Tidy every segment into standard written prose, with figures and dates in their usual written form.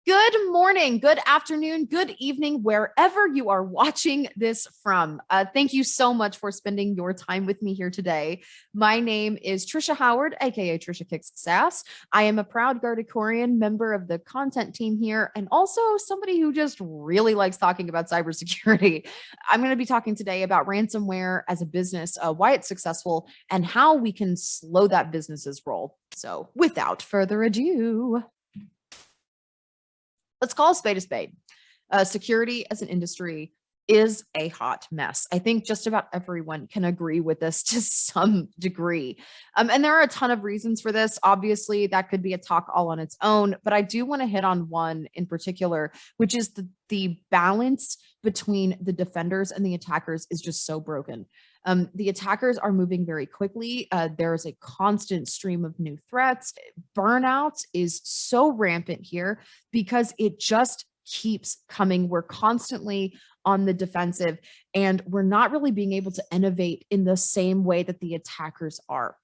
Good morning, good afternoon, good evening, wherever you are watching this from. Thank you so much for spending your time with me here today. My name is Tricia Howard, aka Tricia Kicks Sass. I am a proud Guardicorean member of the content team here, and also somebody who just really likes talking about cybersecurity. I'm going to be talking today about ransomware as a business, why it's successful, and how we can slow that business's roll. So without further ado, let's call a spade a spade. Security as an industry is a hot mess. I think just about everyone can agree with this to some degree. And there are a ton of reasons for this. Obviously, that could be a talk all on its own, but I do want to hit on one in particular, which is the balance between the defenders and the attackers is just so broken. The attackers are moving very quickly. There's a constant stream of new threats. Burnout is so rampant here because it just keeps coming. We're constantly on the defensive, and we're not really being able to innovate in the same way that the attackers are.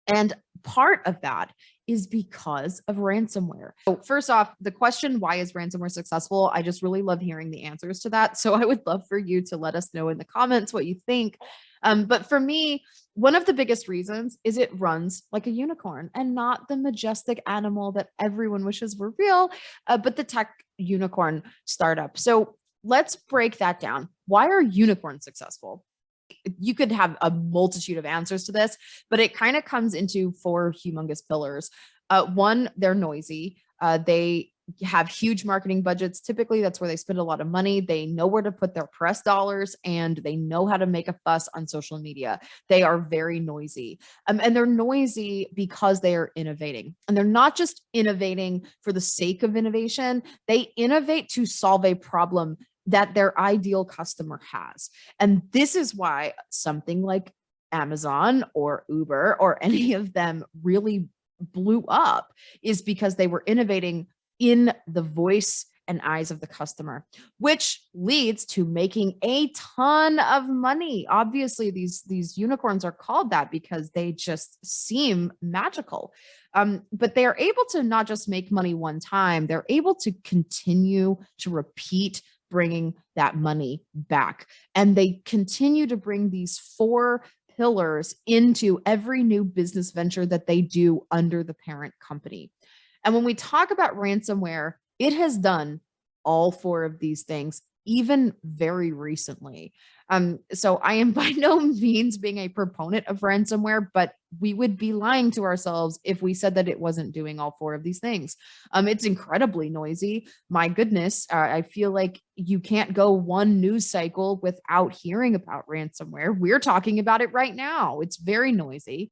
And part of that is because of ransomware. So first off, the question, why is ransomware successful? I just really love hearing the answers to that. So I would love for you to let us know in the comments what you think. But for me, one of the biggest reasons is it runs like a unicorn and not the majestic animal that everyone wishes were real, but the tech unicorn startup. So let's break that down. Why are unicorns successful? You could have a multitude of answers to this, but it kind of comes into four humongous pillars. One, they're noisy. They have huge marketing budgets. Typically, that's where they spend a lot of money. They know where to put their press dollars, and they know how to make a fuss on social media. They are very noisy. And they're noisy because they are innovating. And they're not just innovating for the sake of innovation. They innovate to solve a problem that their ideal customer has. And this is why something like Amazon or Uber or any of them really blew up, is because they were innovating in the voice and eyes of the customer, which leads to making a ton of money. Obviously, these unicorns are called that because they just seem magical. But they are able to not just make money one time, they're able to continue to repeat bringing that money back. And they continue to bring these four pillars into every new business venture that they do under the parent company. And when we talk about ransomware, it has done all four of these things, even very recently. So I am by no means being a proponent of ransomware, but we would be lying to ourselves if we said that it wasn't doing all four of these things. It's incredibly noisy. My goodness, I feel like you can't go one news cycle without hearing about ransomware. We're talking about it right now. It's very noisy.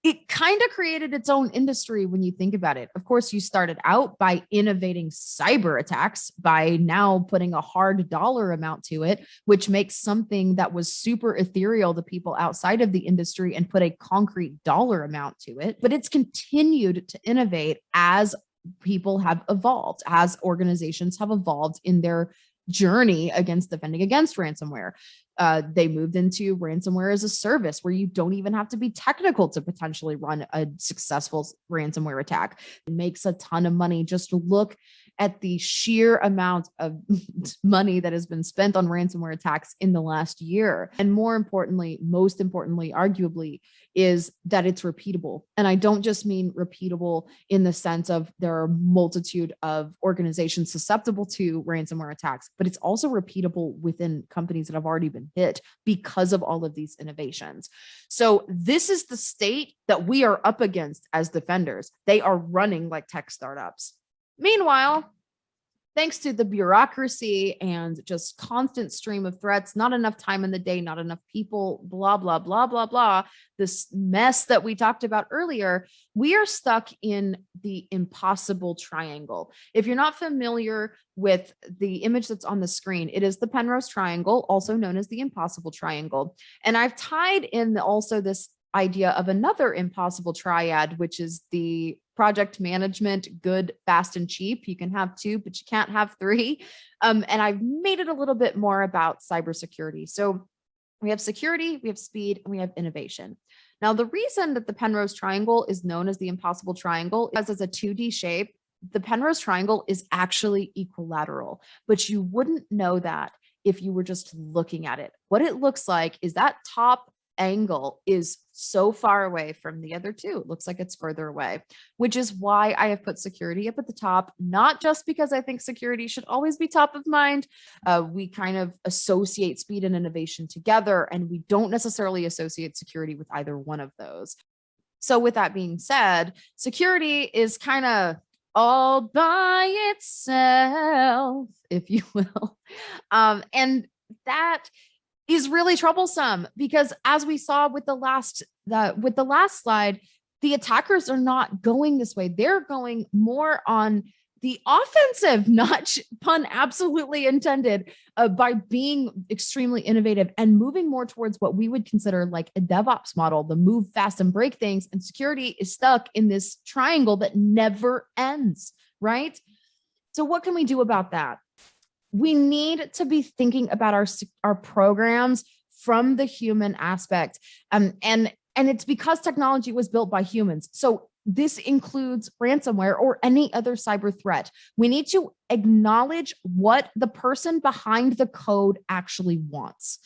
It kind of created its own industry when you think about it. Of course, you started out by innovating cyber attacks, by now putting a hard dollar amount to it, which makes something that was super ethereal to people outside of the industry and put a concrete dollar amount to it. But it's continued to innovate as people have evolved, as organizations have evolved in their journey against defending against ransomware. They moved into ransomware as a service where you don't even have to be technical to potentially run a successful ransomware attack. It makes a ton of money. Just look at the sheer amount of money that has been spent on ransomware attacks in the last year. And more importantly, most importantly, arguably, is that it's repeatable. And I don't just mean repeatable in the sense of there are a multitude of organizations susceptible to ransomware attacks, but it's also repeatable within companies that have already been hit because of all of these innovations. So this is the state that we are up against as defenders. They are running like tech startups. Meanwhile, thanks to the bureaucracy and just constant stream of threats, not enough time in the day, not enough people, blah, blah, blah, blah, blah, this mess that we talked about earlier, we are stuck in the impossible triangle. If you're not familiar with the image that's on the screen, it is the Penrose Triangle, also known as the impossible triangle. And I've tied in also this idea of another impossible triad, which is the project management, good, fast, and cheap. You can have two, but you can't have three. And I've made it a little bit more about cybersecurity. So we have security, we have speed, and we have innovation. Now, the reason that the Penrose Triangle is known as the impossible triangle is as a 2D shape, the Penrose triangle is actually equilateral, but you wouldn't know that if you were just looking at it. What it looks like is that top angle is so far away from the other two. It looks like it's further away, which is why I have put security up at the top, not just because I think security should always be top of mind. We kind of associate speed and innovation together, and we don't necessarily associate security with either one of those. So with that being said, security is kind of all by itself, if you will. And that is really troublesome because, as we saw with the last slide, the attackers are not going this way. They're going more on the offensive, not pun absolutely intended, by being extremely innovative and moving more towards what we would consider like a DevOps model, the move fast and break things. And security is stuck in this triangle that never ends, right? So what can we do about that? We need to be thinking about our programs from the human aspect. And it's because technology was built by humans. So this includes ransomware or any other cyber threat. We need to acknowledge what the person behind the code actually wants.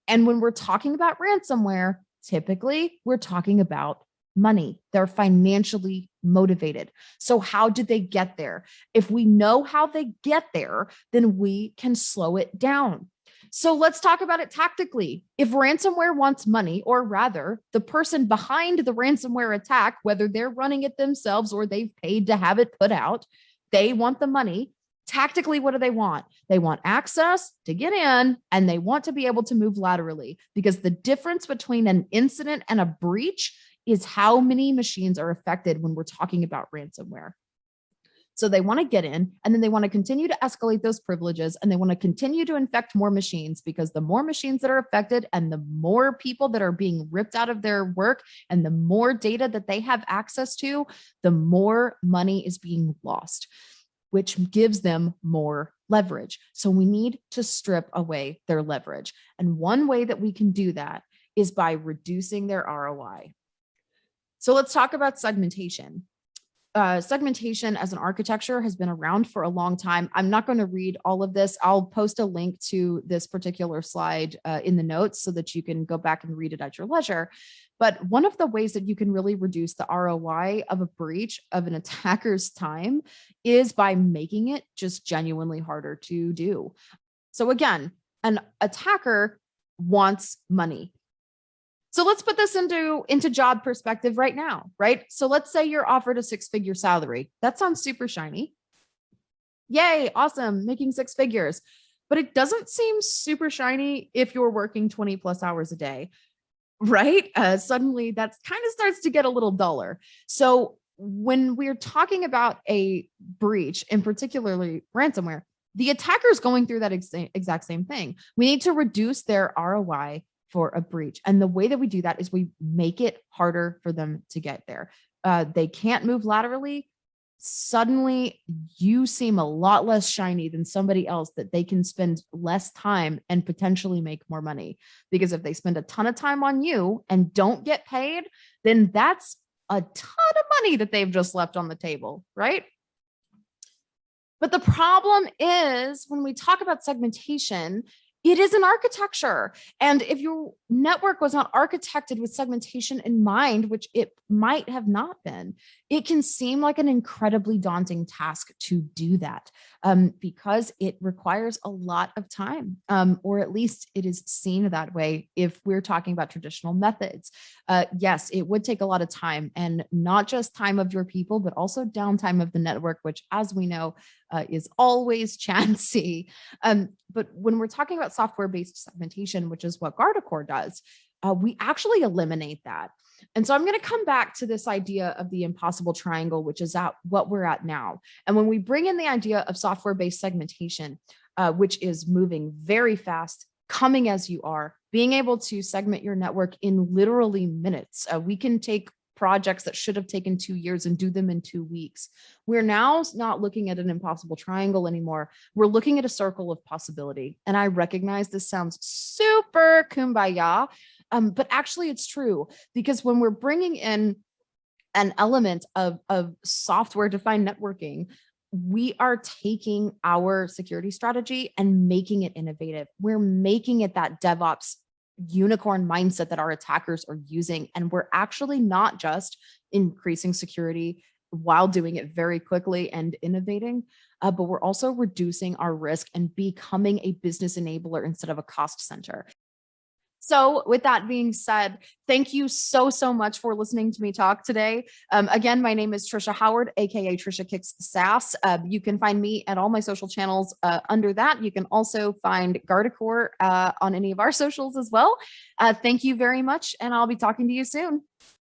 And when we're talking about ransomware, typically we're talking about money. They're financially motivated. So how did they get there? If we know how they get there, then we can slow it down. So let's talk about it tactically. If ransomware wants money, or rather the person behind the ransomware attack, whether they're running it themselves or they've paid to have it put out, they want the money. Tactically, what do they want? They want access to get in, and they want to be able to move laterally, because the difference between an incident and a breach is how many machines are affected when we're talking about ransomware. So they want to get in, and then they want to continue to escalate those privileges, and they want to continue to infect more machines, because the more machines that are affected and the more people that are being ripped out of their work and the more data that they have access to, the more money is being lost, which gives them more leverage. So we need to strip away their leverage. And one way that we can do that is by reducing their ROI. So let's talk about segmentation. Segmentation as an architecture has been around for a long time. I'm not going to read all of this. I'll post a link to this particular slide in the notes so that you can go back and read it at your leisure. But one of the ways that you can really reduce the ROI of a breach of an attacker's time is by making it just genuinely harder to do. So again, an attacker wants money. So let's put this into job perspective right now, right? So let's say you're offered a 6-figure salary. That sounds super shiny. Yay, awesome, making 6 figures. But it doesn't seem super shiny if you're working 20 plus hours a day, right? Suddenly that kind of starts to get a little duller. So when we're talking about a breach, and particularly ransomware, the attacker is going through that exact same thing. We need to reduce their ROI for a breach. And the way that we do that is we make it harder for them to get there. They can't move laterally. Suddenly you seem a lot less shiny than somebody else that they can spend less time and potentially make more money. Because if they spend a ton of time on you and don't get paid, then that's a ton of money that they've just left on the table, right? But the problem is, when we talk about segmentation, it is an architecture. And if your network was not architected with segmentation in mind, which it might have not been, it can seem like an incredibly daunting task to do that, because it requires a lot of time, or at least it is seen that way if we're talking about traditional methods. Yes, it would take a lot of time, and not just time of your people, but also downtime of the network, which, as we know, is always chancy. But when we're talking about software-based segmentation, which is what Guardicore does, we actually eliminate that. And so I'm going to come back to this idea of the impossible triangle, which is at what we're at now. And when we bring in the idea of software-based segmentation, which is moving very fast, coming as you are, being able to segment your network in literally minutes. We can take projects that should have taken 2 years and do them in 2 weeks. We're now not looking at an impossible triangle anymore. We're looking at a circle of possibility. And I recognize this sounds super kumbaya, but actually it's true, because when we're bringing in an element of software-defined networking, we are taking our security strategy and making it innovative. We're making it that DevOps unicorn mindset that our attackers are using. And we're actually not just increasing security while doing it very quickly and innovating, but we're also reducing our risk and becoming a business enabler instead of a cost center. So with that being said, thank you so much for listening to me talk today. Again, my name is Tricia Howard, AKA Tricia Kicks SaaS. You can find me at all my social channels under that. You can also find Guardicore on any of our socials as well. Thank you very much, and I'll be talking to you soon.